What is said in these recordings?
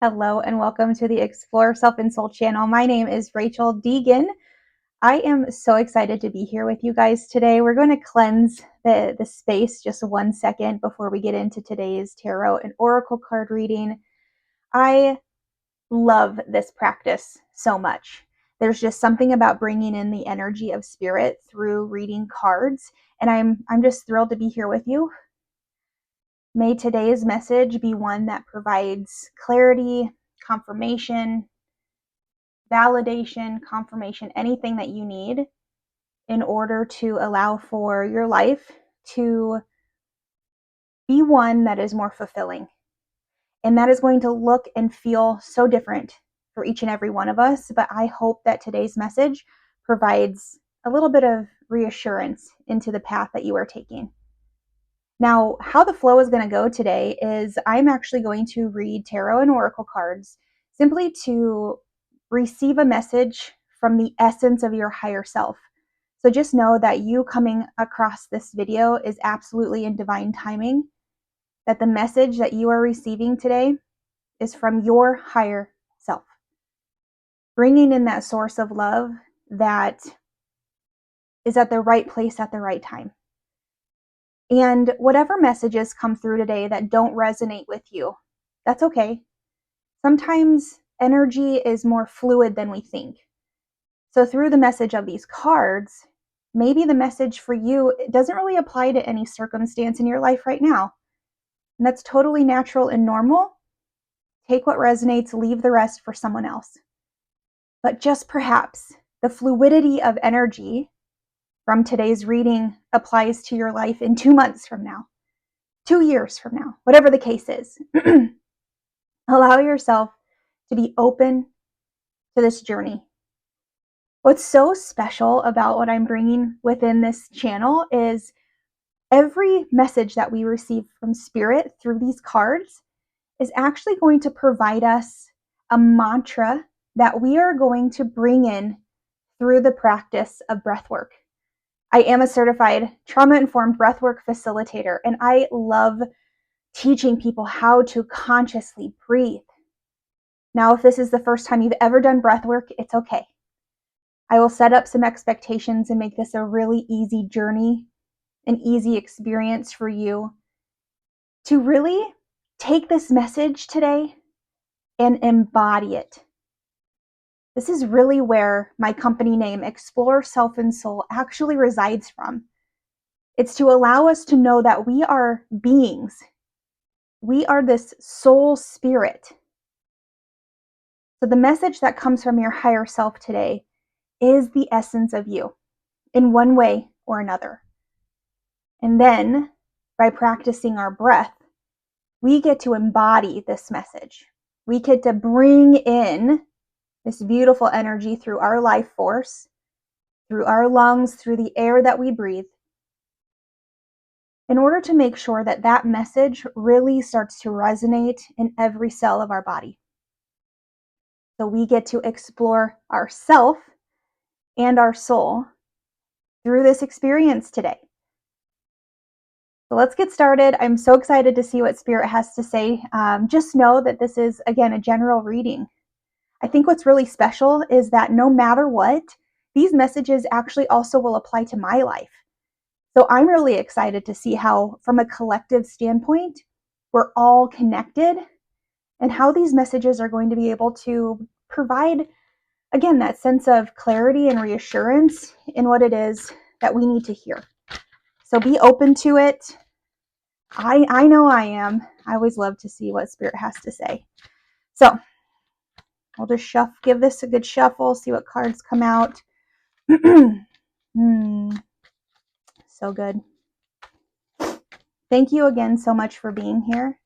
Hello and welcome to the Explore Self and Soul channel. My name is Rachel Deegan. I am so excited to be here with you guys today. We're going to cleanse the space just 1 second before we get into today's tarot and oracle card reading. I love this practice so much. There's just something about bringing in the energy of spirit through reading cards, and I'm just thrilled to be here with you. May today's message be one that provides clarity, confirmation, validation, confirmation, anything that you need in order to allow for your life to be one that is more fulfilling. And that is going to look and feel so different for each and every one of us. But I hope that today's message provides a little bit of reassurance into the path that you are taking. Now, how the flow is going to go today is I'm actually going to read tarot and oracle cards simply to receive a message from the essence of your higher self. So just know that you coming across this video is absolutely in divine timing, that the message that you are receiving today is from your higher self, bringing in that source of love that is at the right place at the right time. And whatever messages come through today that don't resonate with you, that's okay. Sometimes energy is more fluid than we think. So through the message of these cards, maybe the message for you doesn't really apply to any circumstance in your life right now. And that's totally natural and normal. Take what resonates, leave the rest for someone else. But just perhaps the fluidity of energy from today's reading applies to your life in 2 months from now, 2 years from now, whatever the case is. Allow yourself to be open to this journey. What's so special about what I'm bringing within this channel is every message that we receive from Spirit through these cards is actually going to provide us a mantra that we are going to bring in through the practice of breathwork. I am a certified trauma-informed breathwork facilitator, and I love teaching people how to consciously breathe. Now, if this is the first time you've ever done breathwork, it's okay. I will set up some expectations and make this a really easy journey, an easy experience for you to really take this message today and embody it. This is really where my company name, Explore Self and Soul, actually resides from. It's to allow us to know that we are beings. We are this soul spirit. So the message that comes from your higher self today is the essence of you in one way or another. And then by practicing our breath, we get to embody this message. We get to bring in this beautiful energy through our life force, through our lungs, through the air that we breathe, in order to make sure that that message really starts to resonate in every cell of our body. So we get to explore ourself and our soul through this experience today. So let's get started. I'm so excited to see what Spirit has to say. Just know that this is, again, a general reading. I think what's really special is that no matter what, these messages actually also will apply to my life. So I'm really excited to see how, from a collective standpoint, we're all connected and how these messages are going to be able to provide, again, that sense of clarity and reassurance in what it is that we need to hear. So be open to it. I know I am. I always love to see what Spirit has to say. So I'll just give this a good shuffle, see what cards come out. So good. Thank you again so much for being here.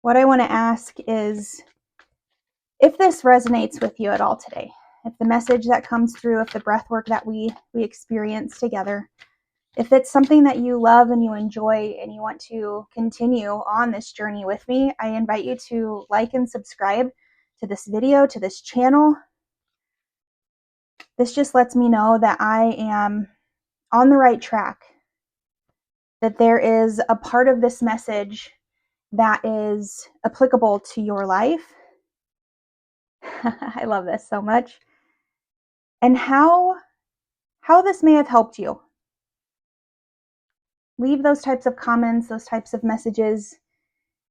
What I want to ask is if this resonates with you at all today, if the message that comes through, if the breath work that we experience together, if it's something that you love and you enjoy and you want to continue on this journey with me, I invite you to like and subscribe to this video, to this channel. This just lets me know that I am on the right track, that there is a part of this message that is applicable to your life. I love this so much. And how this may have helped you. Leave those types of comments, those types of messages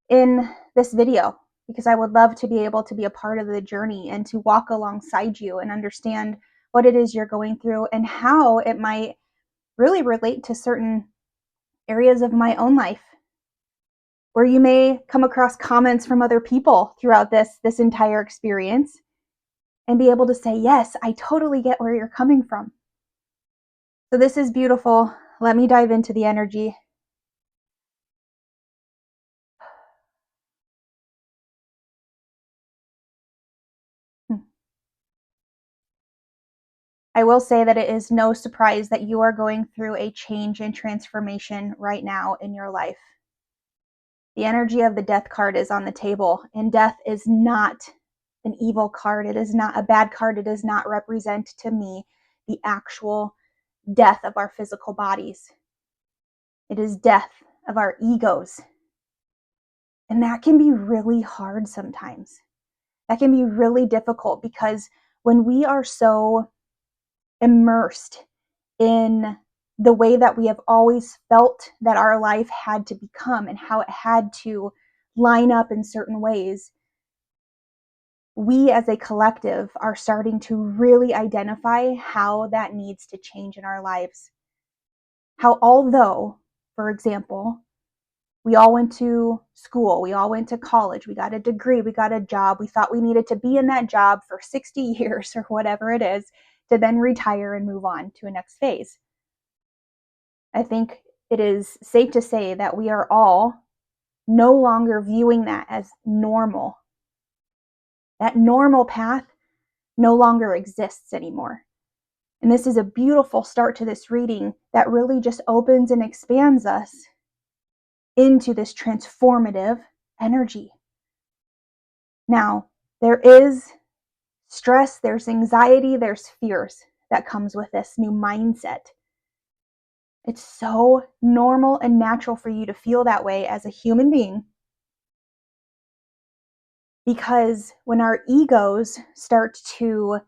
in this video, because I would love to be able to be a part of the journey and to walk alongside you and understand what it is you're going through and how it might really relate to certain areas of my own life, where you may come across comments from other people throughout this entire experience and be able to say, yes, I totally get where you're coming from. So this is beautiful. Let me dive into the energy. I will say that it is no surprise that you are going through a change and transformation right now in your life. The energy of the death card is on the table, and death is not an evil card. It is not a bad card. It does not represent to me the actual death of our physical bodies. It is death of our egos. And that can be really hard sometimes. That can be really difficult, because when we are so immersed in the way that we have always felt that our life had to become and how it had to line up in certain ways, we as a collective are starting to really identify how that needs to change in our lives. How, although, for example, we all went to school, we all went to college, we got a degree, we got a job, we thought we needed to be in that job for 60 years or whatever it is to then retire and move on to a next phase. I think it is safe to say that we are all no longer viewing that as normal. That normal path no longer exists anymore. And this is a beautiful start to this reading that really just opens and expands us into this transformative energy. Now, there is stress, there's anxiety, there's fears that comes with this new mindset. It's so normal and natural for you to feel that way as a human being, because when our egos start to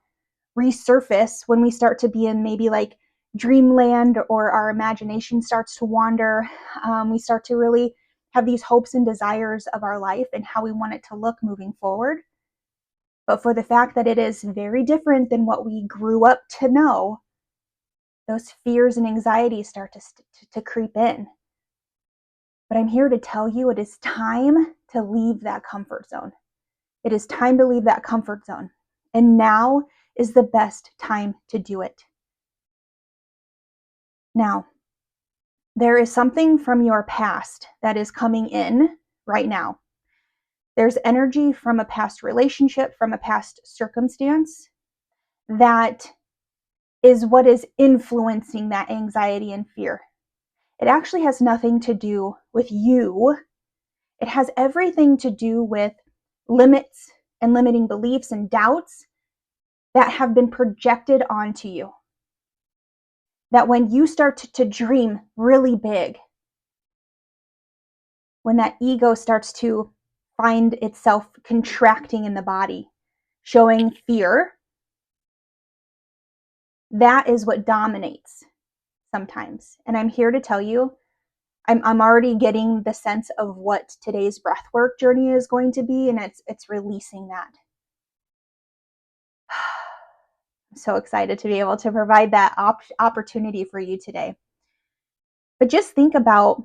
resurface, when we start to be in maybe like dreamland, or our imagination starts to wander, we start to really have these hopes and desires of our life and how we want it to look moving forward. But for the fact that it is very different than what we grew up to know, those fears and anxieties start to creep in. But I'm here to tell you, it is time to leave that comfort zone. It is time to leave that comfort zone. And now is the best time to do it. Now, there is something from your past that is coming in right now. There's energy from a past relationship, from a past circumstance, that is what is influencing that anxiety and fear. It actually has nothing to do with you. It has everything to do with limits and limiting beliefs and doubts that have been projected onto you. That when you start to dream really big, when that ego starts to find itself contracting in the body, showing fear, that is what dominates sometimes. And I'm here to tell you, I'm already getting the sense of what today's breathwork journey is going to be, and it's releasing that. I'm so excited to be able to provide that opportunity for you today. But just think about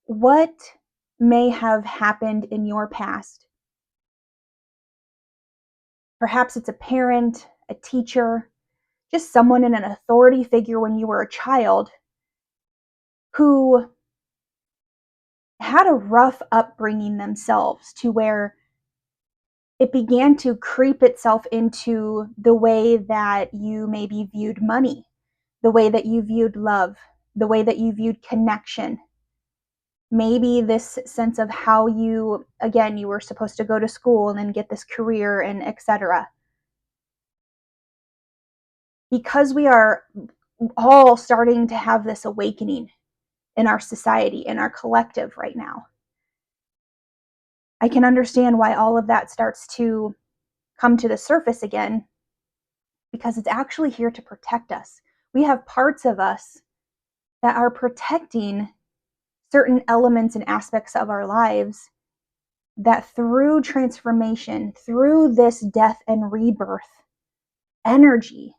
what may have happened in your past. Perhaps it's a parent, a teacher, just someone in an authority figure when you were a child who had a rough upbringing themselves, to where it began to creep itself into the way that you maybe viewed money, the way that you viewed love, the way that you viewed connection. Maybe this sense of how you, again, you were supposed to go to school and then get this career and etc. Because we are all starting to have this awakening in our society, in our collective right now, I can understand why all of that starts to come to the surface again, because it's actually here to protect us. We have parts of us that are protecting certain elements and aspects of our lives that through transformation, through this death and rebirth energy,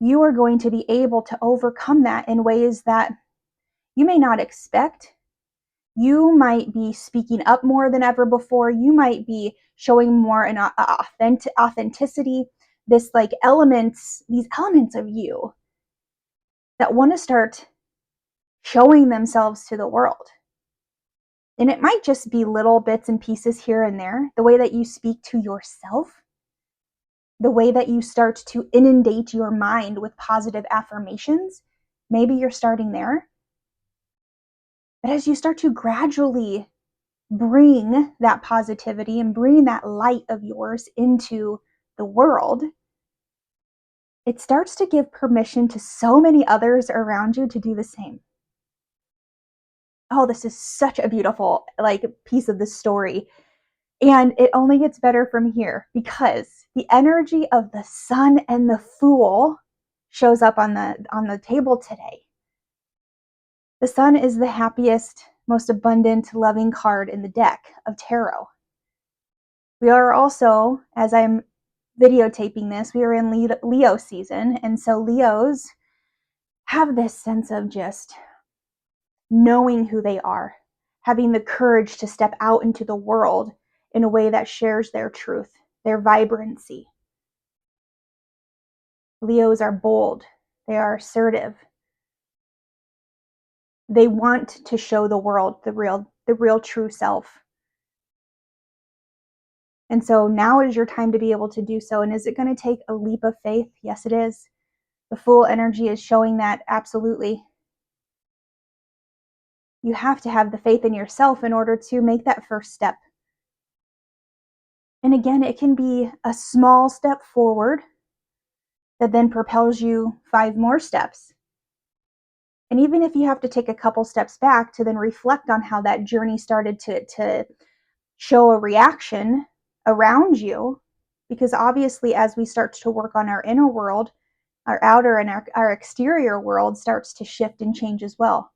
you are going to be able to overcome that in ways that you may not expect. You might be speaking up more than ever before. You might be showing more an authenticity, this like elements, these elements of you that want to start showing themselves to the world. And it might just be little bits and pieces here and there, the way that you speak to yourself, the way that you start to inundate your mind with positive affirmations. Maybe you're starting there. But as you start to gradually bring that positivity and bring that light of yours into the world, it starts to give permission to so many others around you to do the same. Oh, this is such a beautiful piece of the story. And it only gets better from here, because the energy of the Sun and the Fool shows up on the table today. The Sun is the happiest, most abundant, loving card in the deck of tarot. We are also, as I'm videotaping this, we are in Leo season, and so Leos have this sense of just knowing who they are, having the courage to step out into the world in a way that shares their truth, their vibrancy. Leos are bold, they are assertive. They want to show the world the real true self. And so now is your time to be able to do so. And is it going to take a leap of faith? Yes, it is. The Fool energy is showing that absolutely. You have to have the faith in yourself in order to make that first step. And again, it can be a small step forward that then propels you 5 more steps. And even if you have to take a couple steps back to then reflect on how that journey started to show a reaction around you, because obviously as we start to work on our inner world, our outer and our exterior world starts to shift and change as well.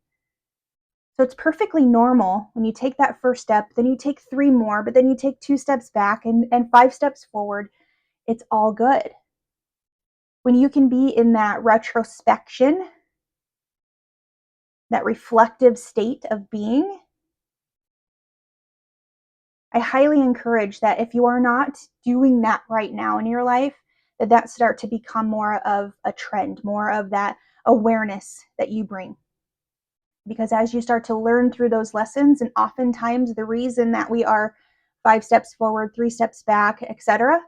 So it's perfectly normal when you take that first step, then you take 3 more, but then you take 2 steps back and 5 steps forward. It's all good. When you can be in that retrospection, that reflective state of being, I highly encourage that if you are not doing that right now in your life, that start to become more of a trend, more of that awareness that you bring. Because as you start to learn through those lessons, and oftentimes the reason that we are 5 steps forward, 3 steps back, etc.,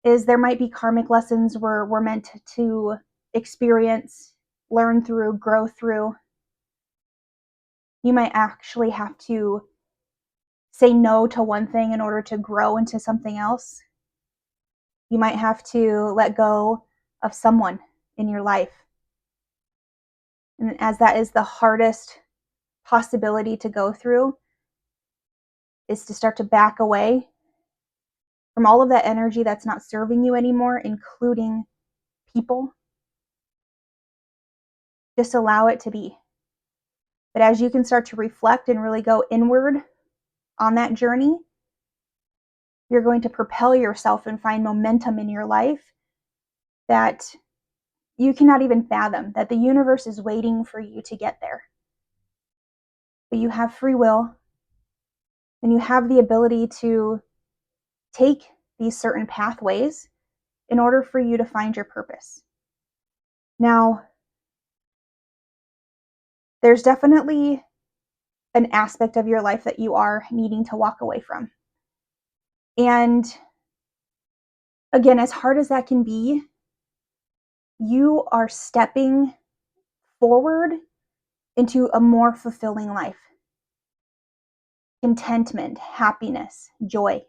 is there might be karmic lessons we're meant to experience, learn through, grow through. You might actually have to say no to one thing in order to grow into something else. You might have to let go of someone in your life. And as that is the hardest possibility to go through, is to start to back away from all of that energy that's not serving you anymore, including people. Just allow it to be. But as you can start to reflect and really go inward on that journey, you're going to propel yourself and find momentum in your life that you cannot even fathom, that the universe is waiting for you to get there. But you have free will, and you have the ability to take these certain pathways in order for you to find your purpose. Now, there's definitely an aspect of your life that you are needing to walk away from. And again, as hard as that can be, you are stepping forward into a more fulfilling life. Contentment, happiness, joy.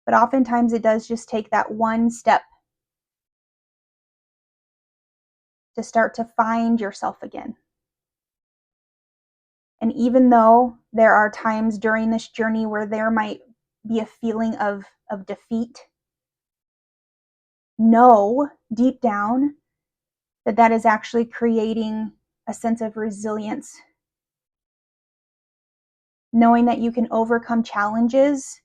But oftentimes it does just take that one step to start to find yourself again. And even though there are times during this journey where there might be a feeling of defeat, know deep down that that is actually creating a sense of resilience, knowing that you can overcome challenges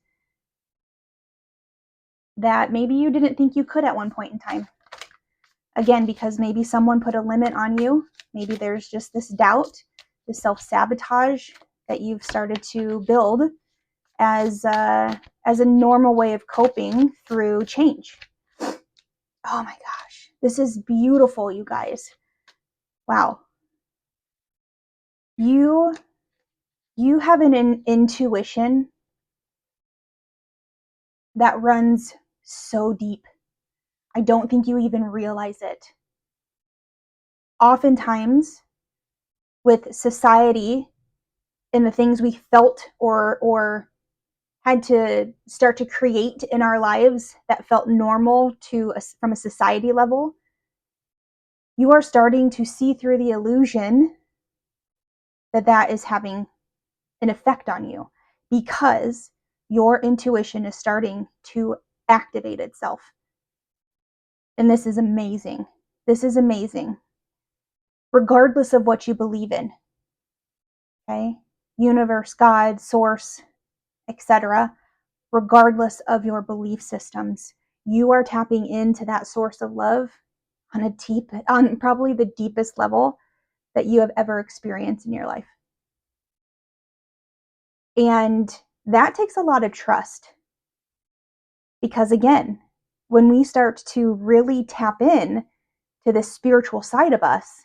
that maybe you didn't think you could at one point in time. Again, because maybe someone put a limit on you. Maybe there's just this doubt, this self-sabotage that you've started to build as a normal way of coping through change. Oh my gosh, this is beautiful, you guys. Wow. You have an intuition that runs so deep. I don't think you even realize it. Oftentimes, with society and the things we felt or had to start to create in our lives that felt normal from a society level, you are starting to see through the illusion that that is having an effect on you, because your intuition is starting to activate itself. And this is amazing. This is amazing. Regardless of what you believe in, okay? Universe, God, source, etc. Regardless of your belief systems, you are tapping into that source of love on probably the deepest level that you have ever experienced in your life. And that takes a lot of trust. Because again, when we start to really tap in to the spiritual side of us,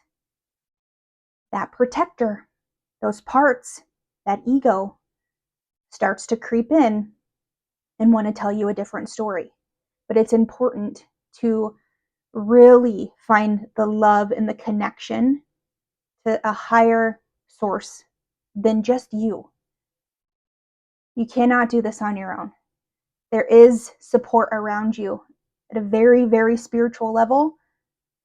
that protector, those parts, that ego starts to creep in and want to tell you a different story. But it's important to really find the love and the connection to a higher source than just you. You cannot do this on your own. There is support around you at a very, very spiritual level,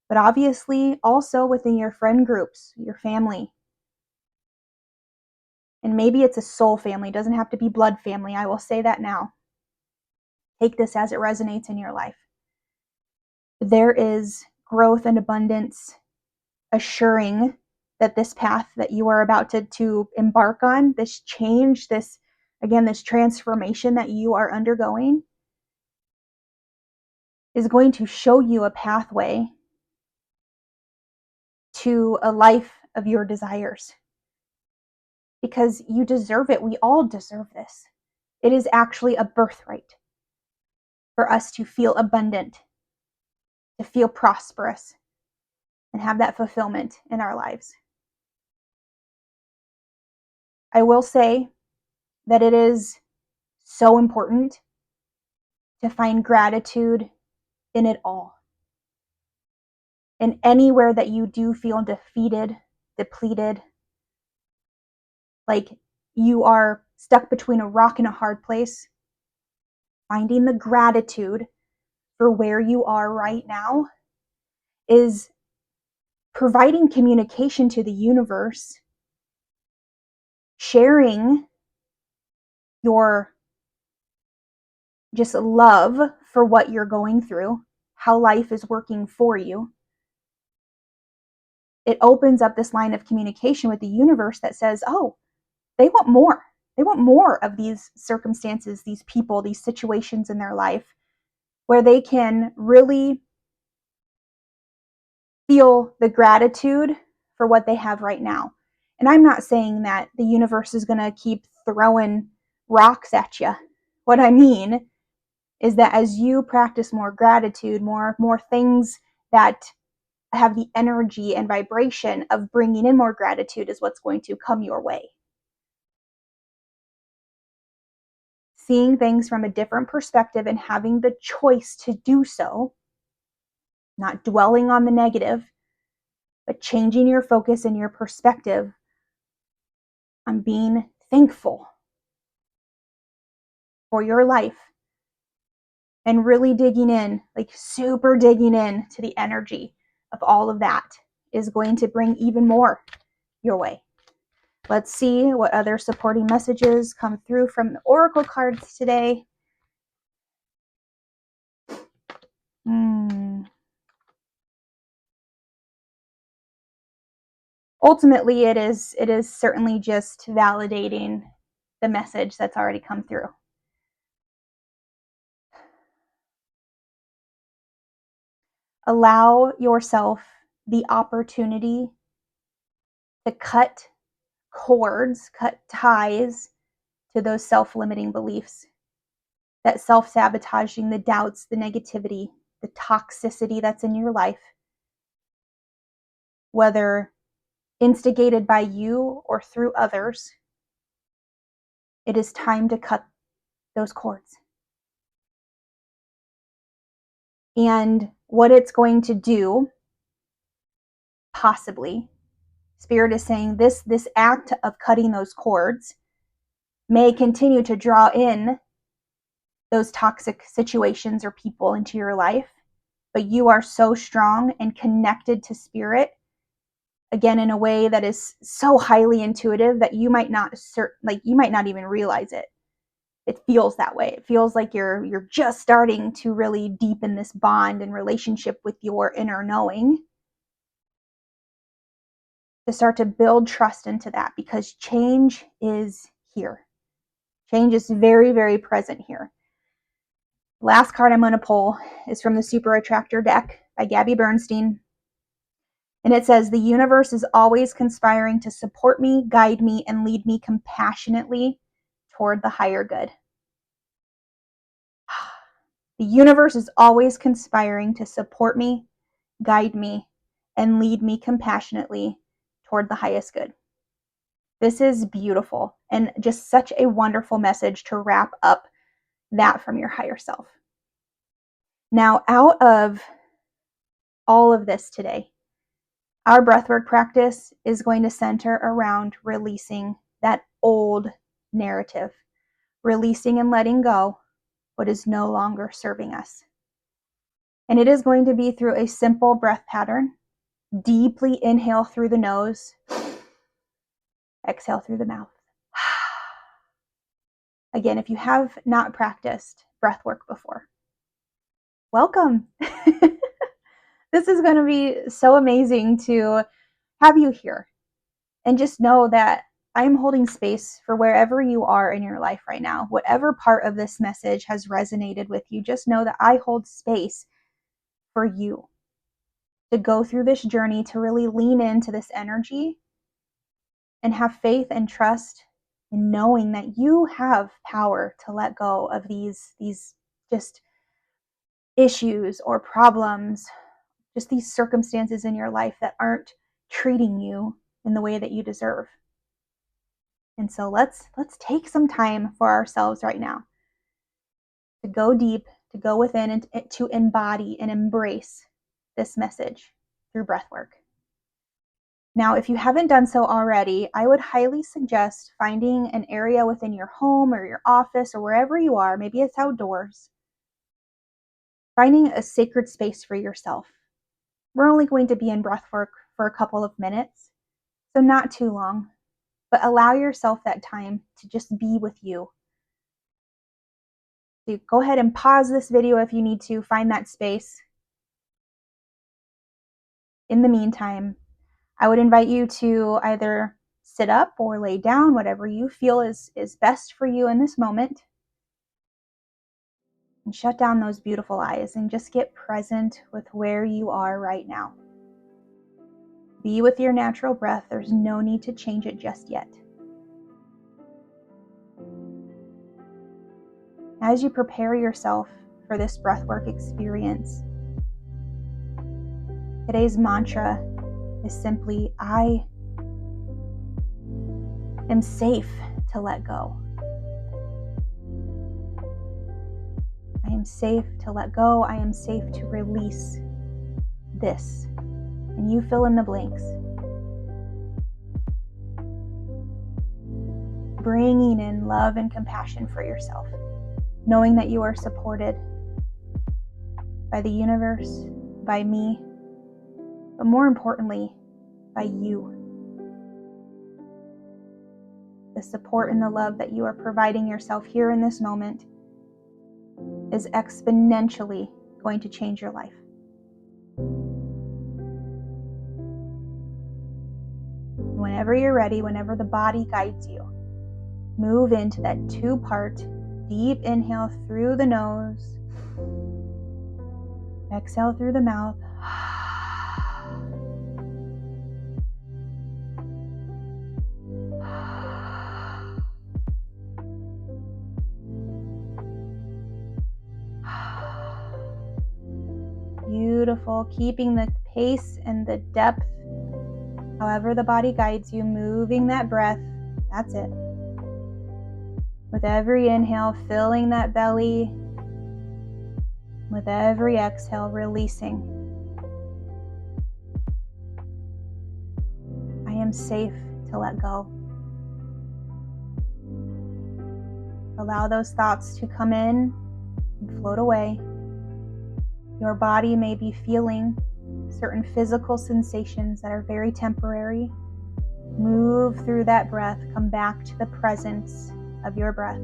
but obviously also within your friend groups, your family. And maybe it's a soul family, it doesn't have to be blood family. I will say that now. Take this as it resonates in your life. There is growth and abundance assuring that this path that you are about to embark on, this change, this transformation that you are undergoing, is going to show you a pathway to a life of your desires. Because you deserve it. We all deserve this. It is actually a birthright for us to feel abundant, to feel prosperous, and have that fulfillment in our lives. I will say that it is so important to find gratitude in it all. And anywhere that you do feel defeated, depleted, like you are stuck between a rock and a hard place, finding the gratitude for where you are right now is providing communication to the universe, sharing your just love for what you're going through, how life is working for you. It opens up this line of communication with the universe that says, oh, they want more. They want more of these circumstances, these people, these situations in their life where they can really feel the gratitude for what they have right now. And I'm not saying that the universe is going to keep throwing rocks at you. What I mean is that as you practice more gratitude, more things that have the energy and vibration of bringing in more gratitude is what's going to come your way. Seeing things from a different perspective and having the choice to do so, not dwelling on the negative, but changing your focus and your perspective on being thankful for your life and really digging in, like super digging in to the energy of all of that is going to bring even more your way. Let's see what other supporting messages come through from the oracle cards today. Ultimately, it is certainly just validating the message that's already come through. Allow yourself the opportunity to cut cords, cut ties to those self-limiting beliefs, that self-sabotaging, the doubts, the negativity, the toxicity that's in your life, whether instigated by you or through others. It is time to cut those cords. And what it's going to do, possibly, Spirit is saying this act of cutting those cords may continue to draw in those toxic situations or people into your life, but you are so strong and connected to Spirit, again, in a way that is so highly intuitive that you might not even realize it. It feels that way. It feels like you're just starting to really deepen this bond and relationship with your inner knowing, to start to build trust into that, because change is here. Change is very, very present here. Last card I'm going to pull is from the Super Attractor deck by Gabby Bernstein. And it says, the universe is always conspiring to support me, guide me, and lead me compassionately toward the higher good. The universe is always conspiring to support me, guide me, and lead me compassionately toward the highest good. This is beautiful and just such a wonderful message to wrap up that from your higher self. Now, out of all of this today, our breathwork practice is going to center around releasing that old narrative, releasing and letting go what is no longer serving us. And it is going to be through a simple breath pattern. Deeply inhale through the nose, exhale through the mouth. Again, if you have not practiced breathwork before, welcome. This is going to be so amazing to have you here. And just know that I'm holding space for wherever you are in your life right now. Whatever part of this message has resonated with you, just know that I hold space for you to go through this journey, to really lean into this energy and have faith and trust in knowing that you have power to let go of these just issues or problems, just these circumstances in your life that aren't treating you in the way that you deserve. And so let's take some time for ourselves right now to go deep, to go within, and to embody and embrace this message through breathwork. Now, if you haven't done so already, I would highly suggest finding an area within your home or your office or wherever you are, maybe it's outdoors, finding a sacred space for yourself. We're only going to be in breathwork for a couple of minutes, so not too long, but allow yourself that time to just be with you. So go ahead and pause this video if you need to, find that space. In the meantime, I would invite you to either sit up or lay down, whatever you feel is best for you in this moment. And shut down those beautiful eyes and just get present with where you are right now. Be with your natural breath. There's no need to change it just yet. As you prepare yourself for this breathwork experience, today's mantra is simply, I am safe to let go. I am safe to let go. I am safe to release this. And you fill in the blanks. Bringing in love and compassion for yourself, knowing that you are supported by the universe, by me, but more importantly, by you. the support and the love that you are providing yourself here in this moment is exponentially going to change your life. Whenever you're ready, whenever the body guides you, move into that 2-part deep inhale through the nose, exhale through the mouth. Beautiful. Keeping the pace and the depth, however the body guides you, moving that breath. That's it. With every inhale, filling that belly. With every exhale, releasing. I am safe to let go. Allow those thoughts to come in and float away. Your body may be feeling certain physical sensations that are very temporary. Move through that breath. Come back to the presence of your breath.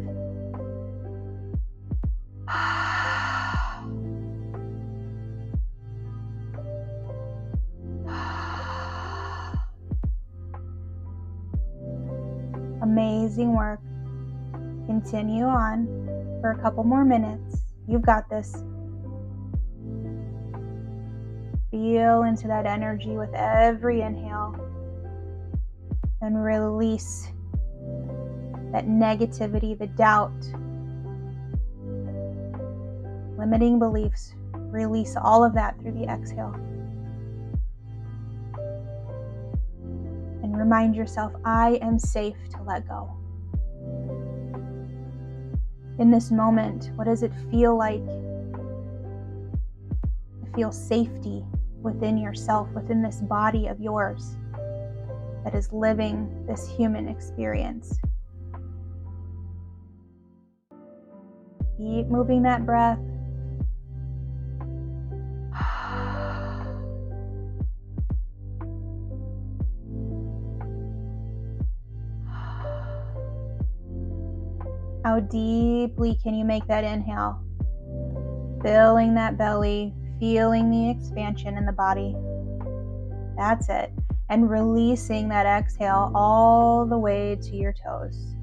Amazing work. Continue on for a couple more minutes. You've got this. Feel into that energy with every inhale and release that negativity, the doubt, limiting beliefs. Release all of that through the exhale. And remind yourself, I am safe to let go. In this moment, what does it feel like to feel safety within yourself, within this body of yours that is living this human experience? Keep moving that breath. How deeply can you make that inhale? Filling that belly, feeling the expansion in the body. That's it. And releasing that exhale all the way to your toes.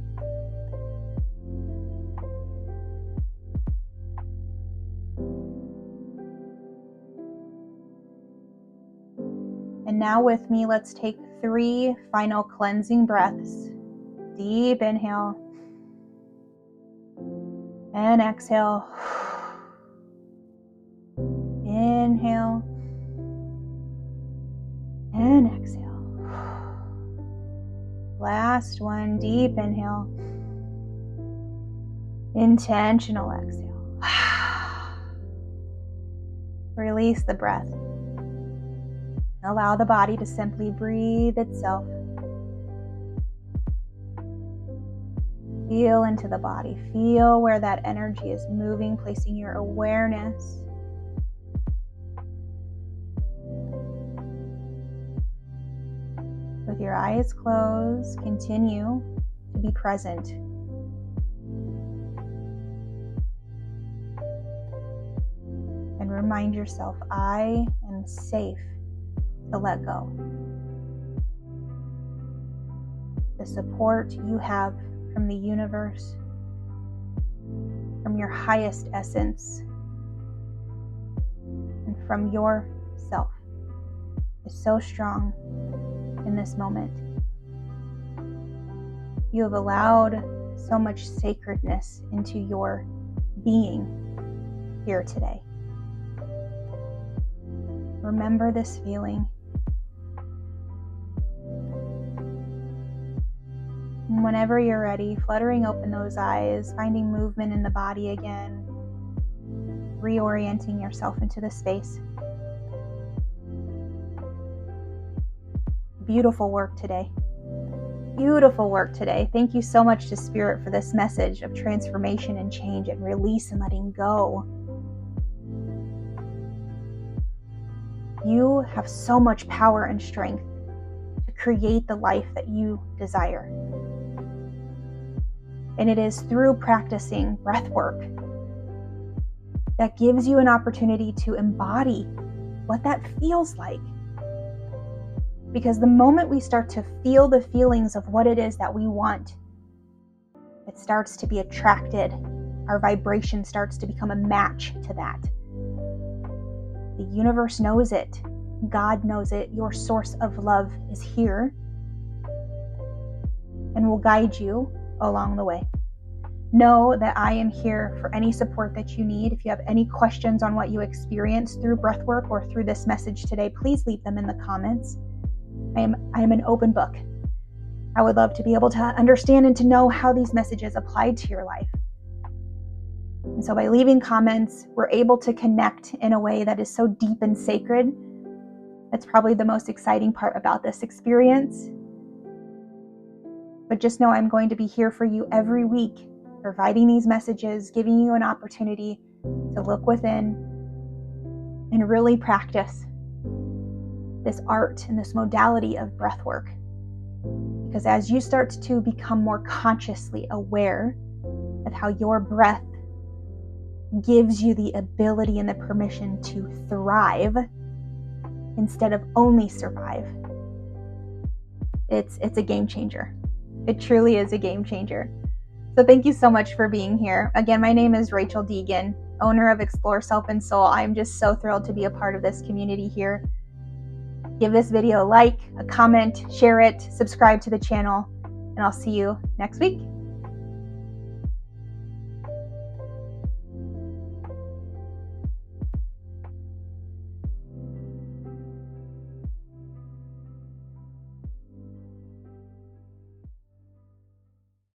And now with me, let's take 3 final cleansing breaths. Deep inhale. And exhale. Inhale. And exhale. Last one, deep inhale. Intentional exhale. Release the breath. Allow the body to simply breathe itself. Feel into the body. Feel where that energy is moving, placing your awareness. With your eyes closed, continue to be present. And remind yourself, I am safe to let go. The support you have from the universe, from your highest essence, and from yourself is so strong in this moment. You have allowed so much sacredness into your being here today. Remember this feeling. And whenever you're ready, fluttering open those eyes, finding movement in the body again, reorienting yourself into the space. Beautiful work today. Beautiful work today. Thank you so much to Spirit for this message of transformation and change and release and letting go. You have so much power and strength to create the life that you desire. And it is through practicing breath work that gives you an opportunity to embody what that feels like. Because the moment we start to feel the feelings of what it is that we want, it starts to be attracted. Our vibration starts to become a match to that. The universe knows it. God knows it. Your source of love is here and will guide you along the way. Know that I am here for any support that you need. If you have any questions on what you experienced through breathwork or through this message today, please leave them in the comments. I am an open book. I would love to be able to understand and to know how these messages apply to your life. And so by leaving comments, we're able to connect in a way that is so deep and sacred. That's probably the most exciting part about this experience. But just know I'm going to be here for you every week, providing these messages, giving you an opportunity to look within and really practice this art and this modality of breath work. Because as you start to become more consciously aware of how your breath gives you the ability and the permission to thrive instead of only survive, it's a game changer. It truly is a game changer. So thank you so much for being here. Again, my name is Rachel Deegan, owner of Explore Self and Soul. I'm just so thrilled to be a part of this community here. Give this video a like, a comment, share it, subscribe to the channel, and I'll see you next week.